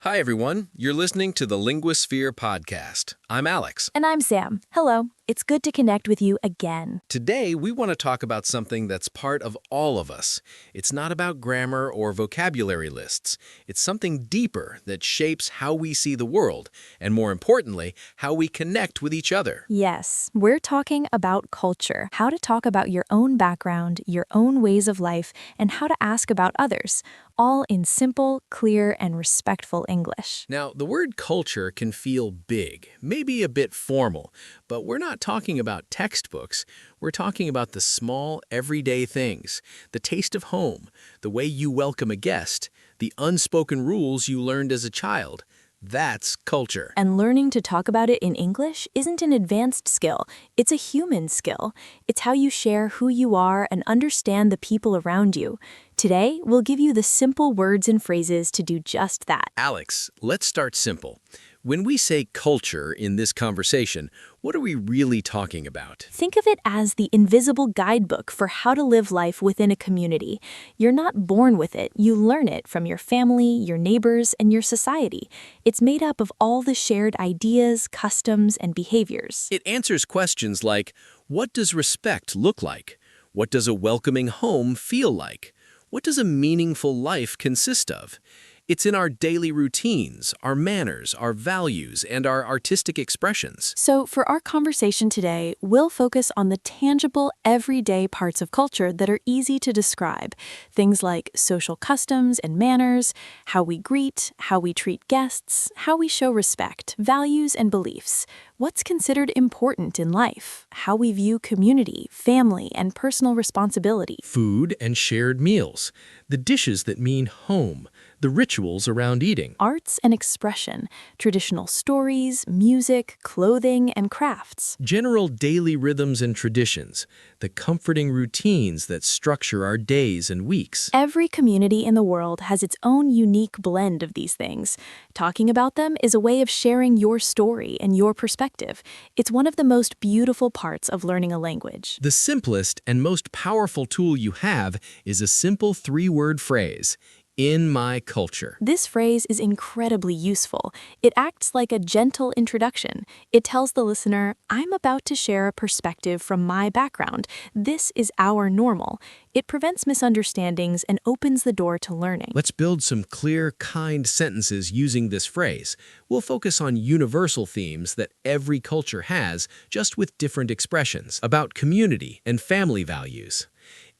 Hi, everyone. You're listening to the Linguosphere Podcast. I'm Alex. And I'm Sam. Hello. It's good to connect with you again. Today, we want to talk about something that's part of all of us. It's not about grammar or vocabulary lists. It's something deeper that shapes how we see the world, and more importantly, how we connect with each other. Yes, we're talking about culture, how to talk about your own background, your own ways of life, and how to ask about others, all in simple, clear, and respectful English. Now, the word culture can feel big, maybe a bit formal, but we're not talking about textbooks. We're talking about the small, everyday things, the taste of home, the way you welcome a guest, the unspoken rules you learned as a child. That's culture. And learning to talk about it in English isn't an advanced skill, it's a human skill. It's how you share who you are and understand the people around you. Today, we'll give you the simple words and phrases to do just that. Alex, let's start simple. When we say culture in this conversation, what are we really talking about? Think of it as the invisible guidebook for how to live life within a community. You're not born with it, you learn it from your family, your neighbors, and your society. It's made up of all the shared ideas, customs, and behaviors. It answers questions like, what does respect look like? What does a welcoming home feel like? What does a meaningful life consist of? It's in our daily routines, our manners, our values, and our artistic expressions. So for our conversation today, we'll focus on the tangible, everyday parts of culture that are easy to describe. Things like social customs and manners, how we greet, how we treat guests, how we show respect, values and beliefs, what's considered important in life, how we view community, family, and personal responsibility. Food and shared meals, the dishes that mean home, the rituals around eating. Arts and expression, traditional stories, music, clothing, and crafts. General daily rhythms and traditions, the comforting routines that structure our days and weeks. Every community in the world has its own unique blend of these things. Talking about them is a way of sharing your story and your perspective. It's one of the most beautiful parts of learning a language. The simplest and most powerful tool you have is a simple three-word phrase. In my culture. This phrase is incredibly useful. It acts like a gentle introduction. It tells the listener, I'm about to share a perspective from my background. This is our normal. It prevents misunderstandings and opens the door to learning. Let's build some clear, kind sentences using this phrase. We'll focus on universal themes that every culture has, just with different expressions, about community and family values.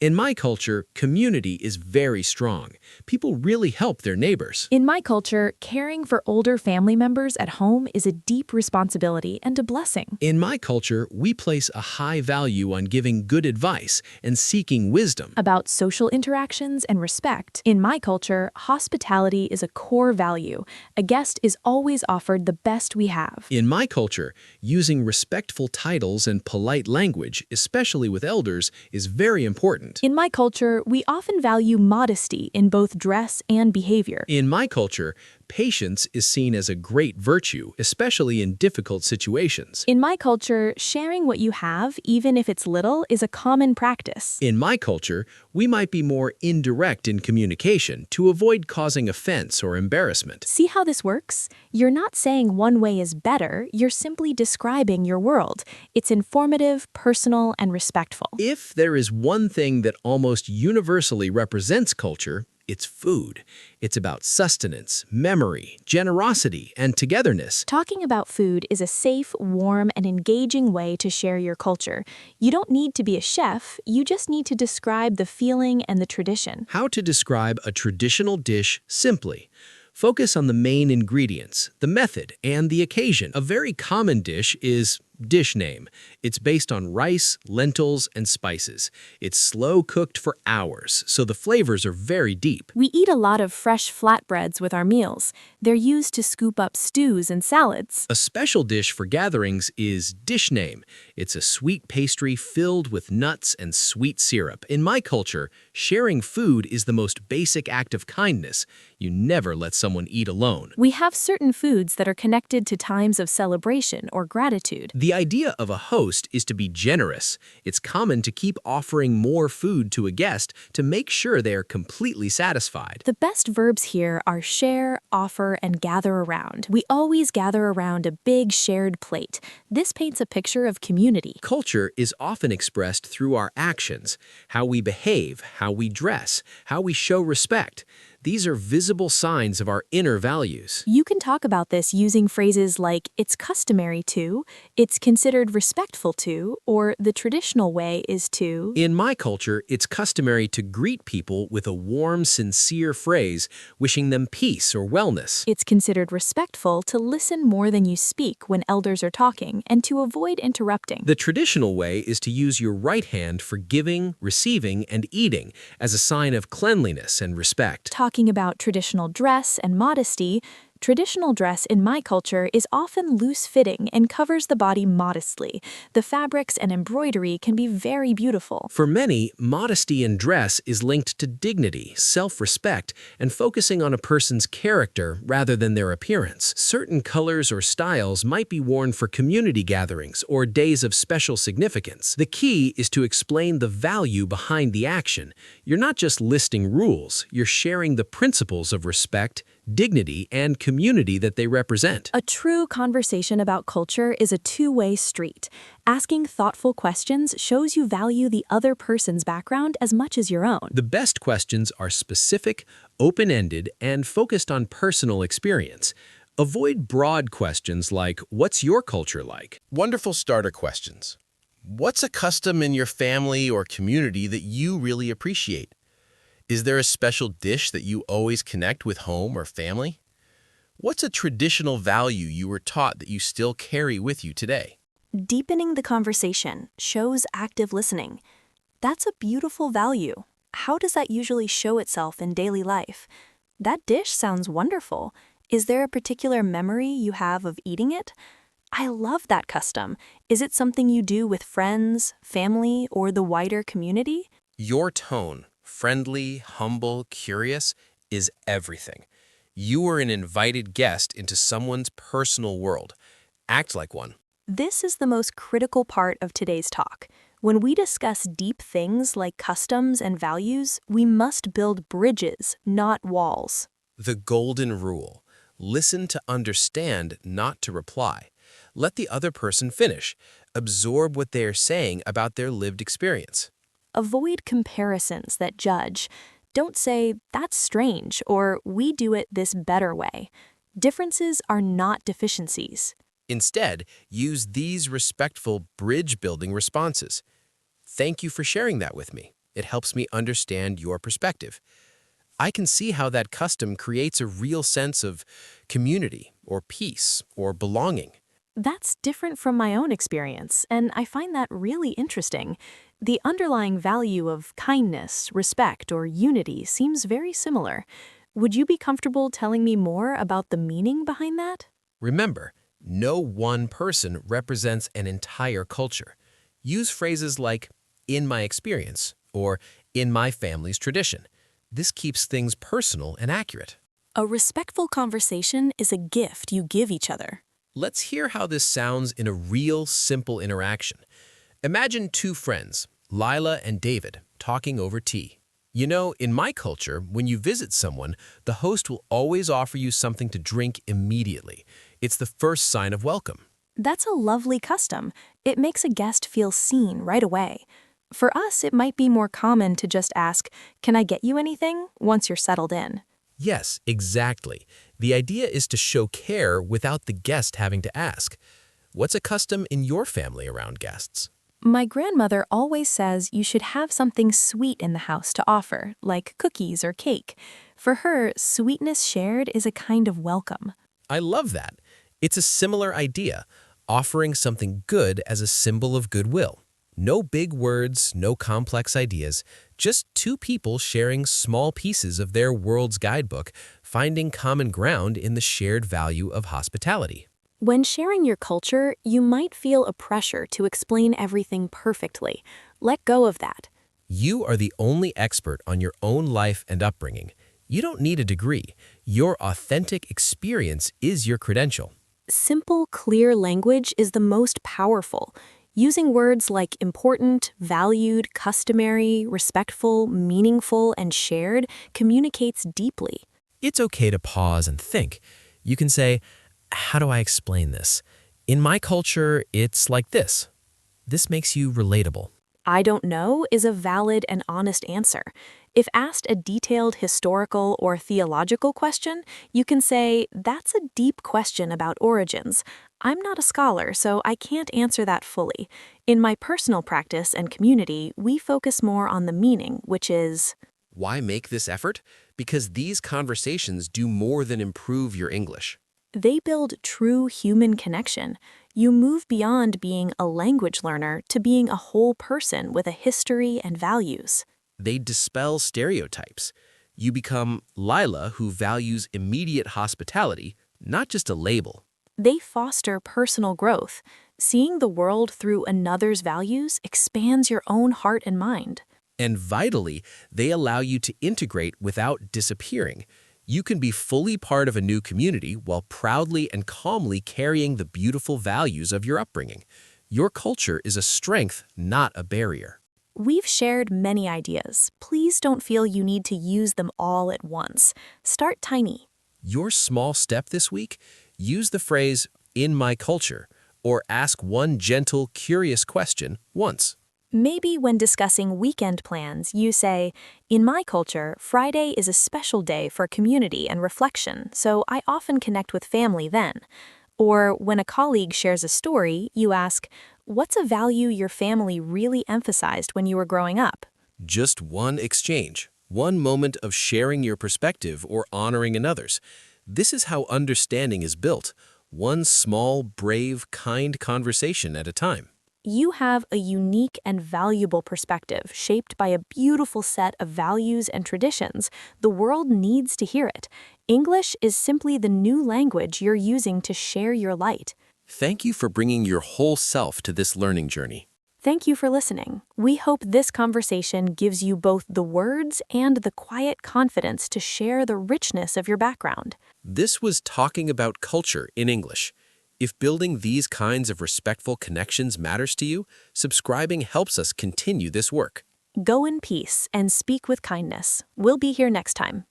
In my culture, community is very strong. People really help their neighbors. In my culture, caring for older family members at home is a deep responsibility and a blessing. In my culture, we place a high value on giving good advice and seeking wisdom. About social interactions and respect. In my culture, hospitality is a core value. A guest is always offered the best we have. In my culture, using respectful titles and polite language, especially with elders, is very important. In my culture, we often value modesty in both dress and behavior. In my culture, patience is seen as a great virtue, especially in difficult situations. In my culture, sharing what you have, even if it's little, is a common practice. In my culture, we might be more indirect in communication to avoid causing offense or embarrassment. See how this works? You're not saying one way is better, you're simply describing your world. It's informative, personal, and respectful. If there is one thing that almost universally represents culture, it's food. It's about sustenance, memory, generosity, and togetherness. Talking about food is a safe, warm, and engaging way to share your culture. You don't need to be a chef, you just need to describe the feeling and the tradition. How to describe a traditional dish simply. Focus on the main ingredients, the method, and the occasion. A very common dish is dish name. It's based on rice, lentils, and spices. It's slow cooked for hours, so the flavors are very deep. We eat a lot of fresh flatbreads with our meals. They're used to scoop up stews and salads. A special dish for gatherings is dish name. It's a sweet pastry filled with nuts and sweet syrup. In my culture, sharing food is the most basic act of kindness. You never let someone eat alone. We have certain foods that are connected to times of celebration or gratitude. The idea of a host is to be generous. It's common to keep offering more food to a guest to make sure they are completely satisfied. The best verbs here are share, offer, and gather around. We always gather around a big shared plate. This paints a picture of community. Culture is often expressed through our actions, how we behave, how we dress, how we show respect. These are visible signs of our inner values. You can talk about this using phrases like it's customary to, it's considered respectful to, or the traditional way is to. In my culture, it's customary to greet people with a warm, sincere phrase, wishing them peace or wellness. It's considered respectful to listen more than you speak when elders are talking and to avoid interrupting. The traditional way is to use your right hand for giving, receiving, and eating as a sign of cleanliness and respect. Talking about traditional dress and modesty, traditional dress in my culture is often loose-fitting and covers the body modestly. The fabrics and embroidery can be very beautiful. For many, modesty in dress is linked to dignity, self-respect, and focusing on a person's character rather than their appearance. Certain colors or styles might be worn for community gatherings or days of special significance. The key is to explain the value behind the action. You're not just listing rules, you're sharing the principles of respect, dignity, and community that they represent. A true conversation about culture is a two-way street. Asking thoughtful questions shows you value the other person's background as much as your own. The best questions are specific, open-ended, and focused on personal experience. Avoid broad questions like, "What's your culture like?" Wonderful starter questions. What's a custom in your family or community that you really appreciate? Is there a special dish that you always connect with home or family? What's a traditional value you were taught that you still carry with you today? Deepening the conversation shows active listening. That's a beautiful value. How does that usually show itself in daily life? That dish sounds wonderful. Is there a particular memory you have of eating it? I love that custom. Is it something you do with friends, family, or the wider community? Your tone, friendly, humble, curious, is everything. You are an invited guest into someone's personal world. Act like one. This is the most critical part of today's talk. When we discuss deep things like customs and values, we must build bridges, not walls. The golden rule. Listen to understand, not to reply. Let the other person finish. Absorb what they are saying about their lived experience. Avoid comparisons that judge. Don't say, "That's strange," or "We do it this better way." Differences are not deficiencies. Instead, use these respectful bridge-building responses. Thank you for sharing that with me. It helps me understand your perspective. I can see how that custom creates a real sense of community or peace or belonging. That's different from my own experience, and I find that really interesting. The underlying value of kindness, respect, or unity seems very similar. Would you be comfortable telling me more about the meaning behind that? Remember, no one person represents an entire culture. Use phrases like, "in my experience," or "in my family's tradition." This keeps things personal and accurate. A respectful conversation is a gift you give each other. Let's hear how this sounds in a real, simple interaction. Imagine two friends, Lila and David, talking over tea. You know, in my culture, when you visit someone, the host will always offer you something to drink immediately. It's the first sign of welcome. That's a lovely custom. It makes a guest feel seen right away. For us, it might be more common to just ask, "Can I get you anything?" once you're settled in. Yes, exactly. The idea is to show care without the guest having to ask. What's a custom in your family around guests? My grandmother always says you should have something sweet in the house to offer, like cookies or cake. For her, sweetness shared is a kind of welcome. I love that. It's a similar idea, offering something good as a symbol of goodwill. No big words, no complex ideas, just two people sharing small pieces of their world's guidebook, finding common ground in the shared value of hospitality. When sharing your culture, you might feel a pressure to explain everything perfectly. Let go of that. You are the only expert on your own life and upbringing. You don't need a degree. Your authentic experience is your credential. Simple, clear language is the most powerful. Using words like important, valued, customary, respectful, meaningful, and shared communicates deeply. It's okay to pause and think. You can say, how do I explain this? In my culture, it's like this. This makes you relatable. I don't know is a valid and honest answer. If asked a detailed historical or theological question, you can say, that's a deep question about origins. I'm not a scholar, so I can't answer that fully. In my personal practice and community, we focus more on the meaning, which is, Why make this effort? Because these conversations do more than improve your English. they build true human connection. You move beyond being a language learner to being a whole person with a history and values. They dispel stereotypes. You become Lila, who values immediate hospitality, not just a label. They foster personal growth. Seeing the world through another's values expands your own heart and mind. And vitally, they allow you to integrate without disappearing. You can be fully part of a new community while proudly and calmly carrying the beautiful values of your upbringing. Your culture is a strength, not a barrier. We've shared many ideas. Please don't feel you need to use them all at once. Start tiny. Your small step this week? Use the phrase, in my culture, or ask one gentle, curious question once. Maybe when discussing weekend plans, you say, in my culture, Friday is a special day for community and reflection, so I often connect with family then. Or when a colleague shares a story, you ask, what's a value your family really emphasized when you were growing up? Just one exchange, one moment of sharing your perspective or honoring another's. This is how understanding is built, one small, brave, kind conversation at a time. You have a unique and valuable perspective shaped by a beautiful set of values and traditions. The world needs to hear it. English is simply the new language you're using to share your light. Thank you for bringing your whole self to this learning journey. Thank you for listening. We hope this conversation gives you both the words and the quiet confidence to share the richness of your background. This was Talking About Culture in English. If building these kinds of respectful connections matters to you, subscribing helps us continue this work. Go in peace and speak with kindness. We'll be here next time.